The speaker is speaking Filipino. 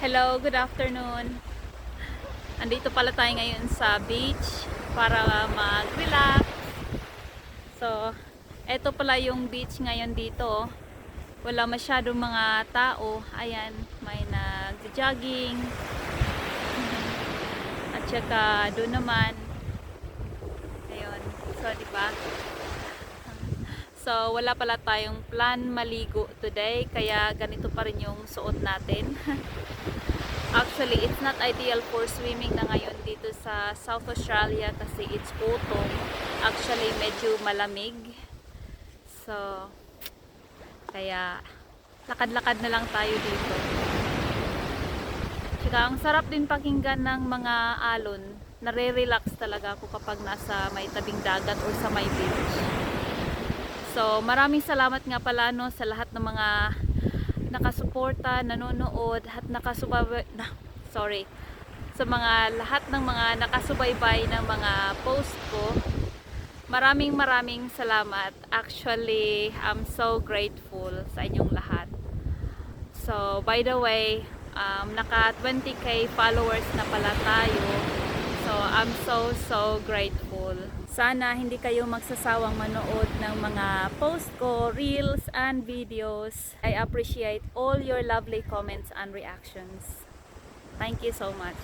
Hello, good afternoon. Andito pala tayo ngayon sa beach para mag-relax. So, eto pala yung beach ngayon dito. Wala masyadong mga tao. Ayan, may nag-jogging. At saka doon naman. Ayun. So, di ba? So, wala pala tayong plan maligo today. Kaya ganito pa rin yung suot natin. Actually, it's not ideal for swimming na ngayon dito sa South Australia kasi it's autumn. Actually, medyo malamig. So, kaya lakad-lakad na lang tayo dito. Tsaka ang sarap din pakinggan ng mga alon. Nare-relax talaga ako kapag nasa may tabing dagat or sa may beach. So, maraming salamat nga pala no, sa lahat ng mga nakasuporta, nanonood at sa mga lahat ng mga nakasubaybay ng mga post ko. Maraming salamat. Actually, I'm so grateful sa inyong lahat. So, by the way, naka 20k followers na pala tayo. So, I'm so grateful. Sana hindi kayo magsasawang manood ng mga post ko, reels and videos. I appreciate all your lovely comments and reactions. Thank you so much.